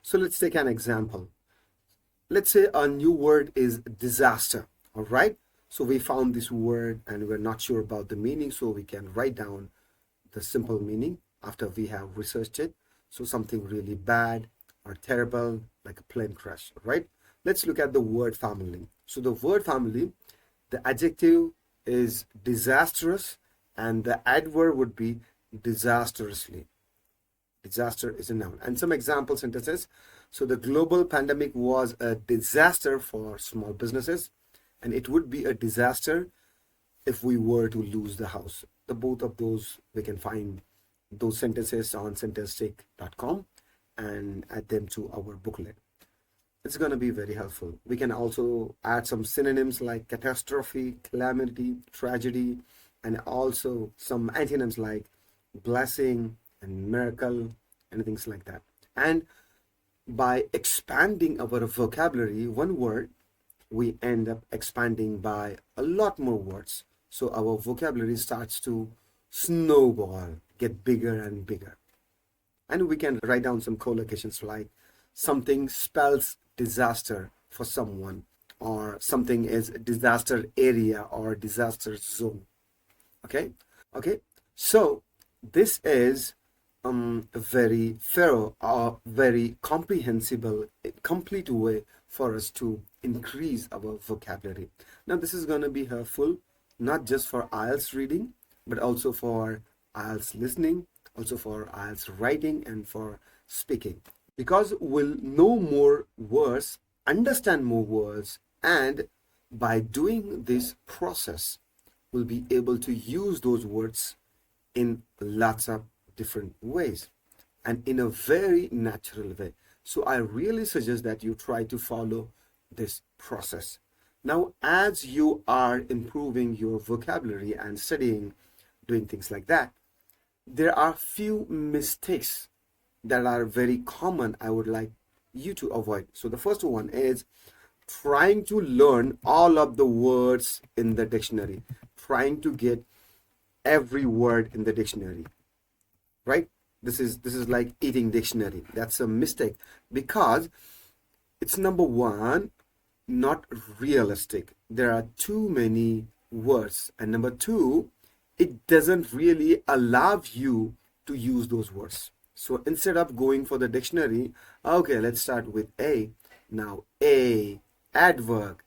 So let's take an example. Let's say a new word is disaster. All right. So we found this word and we're not sure about the meaning. So we can write down the simple meaning after we have researched it. So something really bad or terrible, like a plane crash, right? Let's look at the word family. So the word family, the adjective is disastrous and the adverb would be disastrously. Disaster is a noun. And some example sentences. So the global pandemic was a disaster for small businesses, and it would be a disaster if we were to lose the house. The both of those, we can find those sentences on sentence.com and add them to our booklet. It's going to be very helpful. We can also add some synonyms like catastrophe, calamity, tragedy, and also some antonyms like blessing and miracle and things like that. And by expanding our vocabulary, one word, we end up expanding by a lot more words. So our vocabulary starts to snowball, get bigger and bigger. And we can write down some collocations like something spells disaster for someone, or something is disaster area or disaster zone. Okay. So this is a very thorough, very comprehensible, complete way for us to increase our vocabulary. Now this is going to be helpful not just for IELTS reading, but also for IELTS listening, also for IELTS writing, and for speaking. Because we'll know more words, understand more words, and by doing this process, we'll be able to use those words in lots of different ways and in a very natural way. So I really suggest that you try to follow this process. Now, as you are improving your vocabulary and studying, doing things like that, there are few mistakes that are very common I would like you to avoid. So the first one is trying to learn all of the words in the dictionary, trying to get every word in the dictionary, right? This is like eating dictionary. That's a mistake because it's, number one, not realistic. There are too many words, and number two, it doesn't really allow you to use those words. So instead of going for the dictionary, okay, let's start with A. Now A, adverb,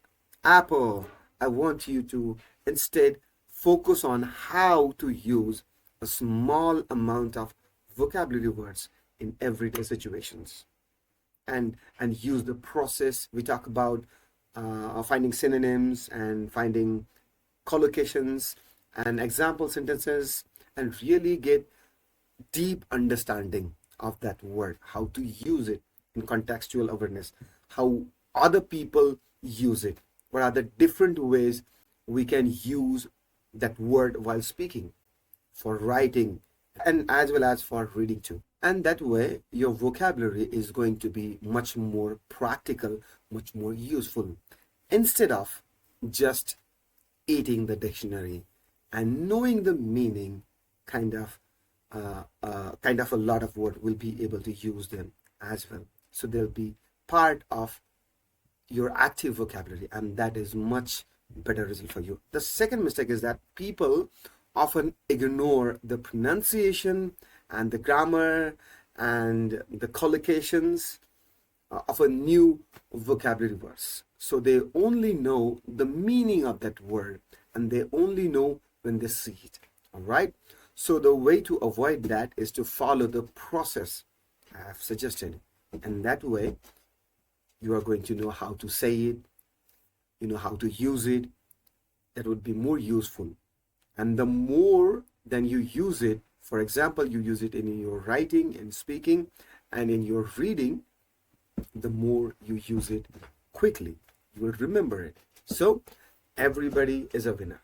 apple. I want you to instead focus on how to use a small amount of vocabulary words in everyday situations, and use the process we talk about, finding synonyms and finding collocations and example sentences, and really get deep understanding of that word, how to use it in contextual awareness, how other people use it, what are the different ways we can use that word while speaking, for writing, and as well as for reading too. And that way your vocabulary is going to be much more practical, much more useful, instead of just eating the dictionary and knowing the meaning. Kind of a lot of word will be able to use them as well. So they'll be part of your active vocabulary, and that is much better result for you. The second mistake is that people often ignore the pronunciation and the grammar and the collocations of a new vocabulary words. So they only know the meaning of that word, and they only know when they see it. All right. So the way to avoid that is to follow the process I have suggested. And that way, you are going to know how to say it, you know how to use it. That would be more useful. And the more than you use it, for example, you use it in your writing and speaking and in your reading, the more you use it quickly, you will remember it. So everybody is a winner.